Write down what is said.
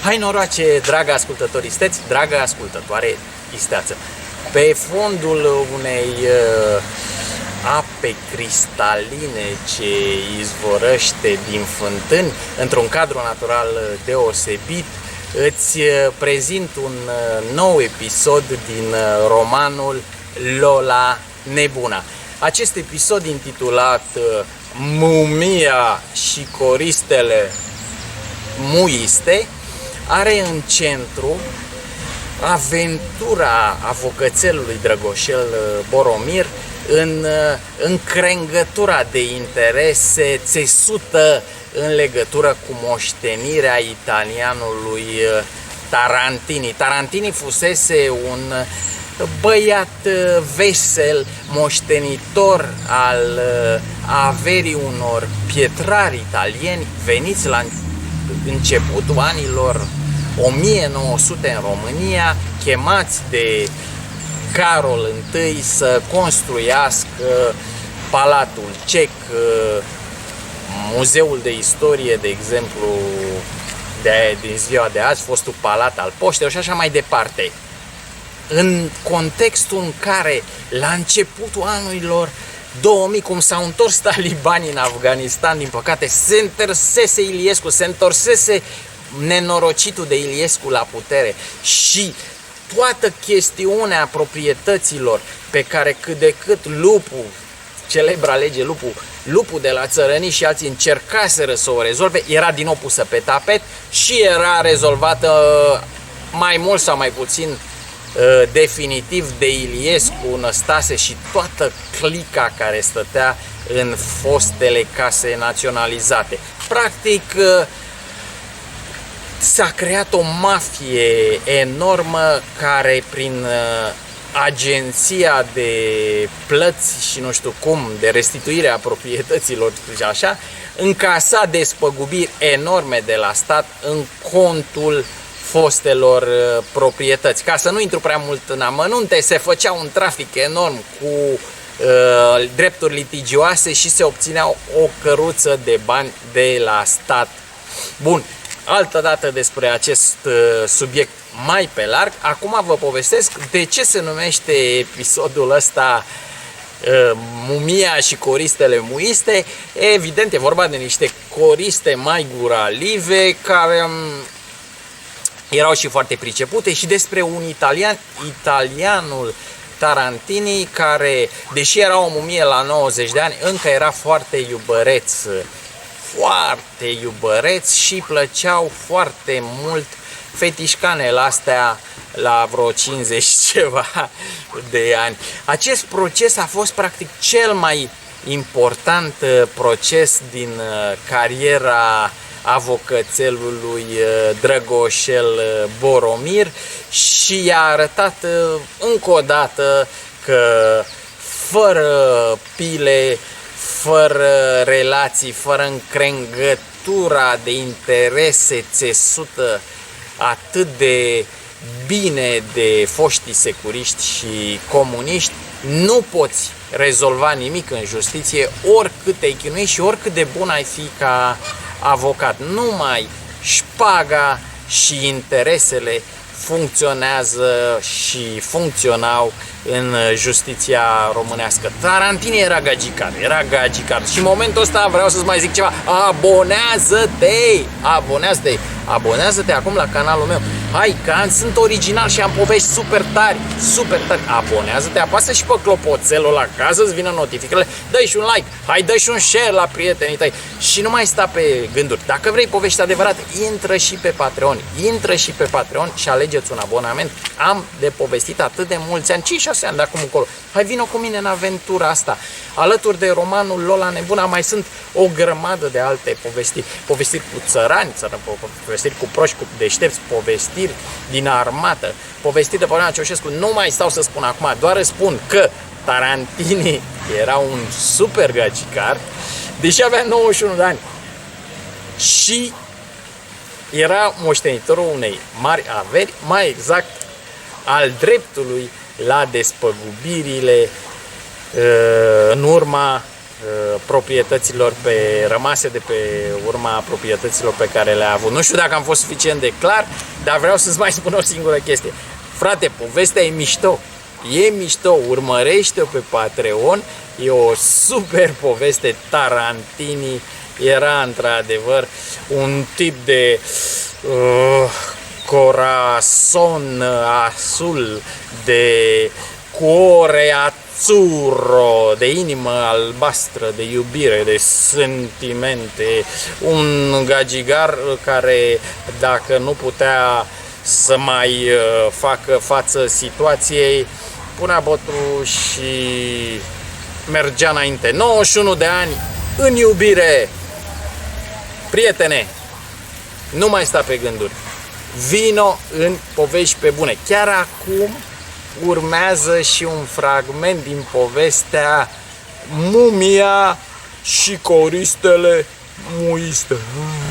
Hai noroace, dragă ascultători isteți, dragă ascultătoare isteață. Pe fondul unei ape cristaline ce izvorăște din fântâni, într-un cadru natural deosebit, îți prezint un nou episod din romanul Lola Nebuna. Acest episod intitulat Mumia și coristele muiste are în centru aventura avocățelului Drăgoșel Boromir în încrengătura de interese țesută în legătură cu moștenirea italianului Tarantini. Tarantini fusese un băiat vesel, moștenitor al averii unor pietrari italieni veniți la începutul anilor 1900 în România, chemați de Carol I să construiască Palatul Cec, Muzeul de Istorie, de exemplu, din ziua de azi, fostul Palat al Poștelor și așa mai departe. În contextul în care, la începutul anilor 2000, cum s-au întors talibanii în Afganistan, din păcate, se întorsese Iliescu, se întorsese nenorocitul de Iliescu la putere și toată chestiunea proprietăților pe care cât de cât Lupu, celebra lege Lupu de la Țărăni și alții încercaseră să o rezolve, era din nou pusă pe tapet și era rezolvată mai mult sau mai puțin definitiv de Iliescu, Năstase și toată clica care stătea în fostele case naționalizate. Practic s-a creat o mafie enormă care prin agenția de plăți și nu știu cum, de restituire a proprietăților și așa, încasa despăgubiri enorme de la stat în contul fostelor proprietăți. Ca să nu intru prea mult în amănunte, se făcea un trafic enorm cu drepturi litigioase și se obținea o căruță de bani de la stat. Bun, altă dată despre acest subiect mai pe larg. Acum vă povestesc de ce se numește episodul ăsta Mumia și coristele muiste. Evident, e vorba de niște coriste mai guralive care erau și foarte pricepute și despre un italianul Tarantini care, deși era o mumie la 90 de ani, încă era foarte iubăreț și plăceau foarte mult fetișcanele astea la vreo 50 ceva de ani. Acest proces a fost practic cel mai important proces din cariera avocățelului Drăgoșel Boromir și i-a arătat încă o dată că fără pile, fără relații, fără încrengătura de interese țesută atât de bine de foștii securiști și comuniști, nu poți rezolva nimic în justiție, oricât te-ai chinui și oricât de bun ai fi ca avocat. Numai șpaga și interesele funcționează și funcționau în justiția românească. Tarantini era gagicar. Și în momentul ăsta vreau să-ți mai zic ceva. Abonează-te acum la canalul meu. Hai, că sunt original și am povești super tari. Abonează-te, apasă și pe clopoțelul la ca să-ți vină notificările. Dă-i și un like, hai, dă-i și un share la prietenii tăi. Și nu mai sta pe gânduri. Dacă vrei povești adevărate, intră și pe Patreon și alegeți un abonament. Am de povestit atât de mulți ani, 5-6 ani de acum încolo. Hai, vină cu mine în aventura asta. Alături de romanul Lola Nebuna mai sunt o grămadă de alte povestiri. Povestiri cu țărani, povestiri cu proști, cu deștepți, povestiri din armată, povestiri de Paulina Ceaușescu. Nu mai stau să spun acum, doar îți spun că Tarantini era un super gagicar, deși avea 91 de ani și era moștenitorul unei mari averi, mai exact al dreptului la despăgubirile în urma proprietăților rămase de pe urma proprietăților pe care le-a avut. Nu știu dacă am fost suficient de clar, dar vreau să-ți mai spun o singură chestie. Frate, povestea e mișto. E mișto, urmărește-o pe Patreon, e o super poveste. Tarantini era într-adevăr un tip de corazon azul, de cuore azzurro, de inimă albastră, de iubire, de sentimente, un gagigar care, dacă nu putea să mai facă față situației, punea botul și mergea înainte. 91 de ani în iubire. Prietene, nu mai sta pe gânduri. Vino în povești pe bune. Chiar acum urmează și un fragment din povestea Mumia și coristele muiste.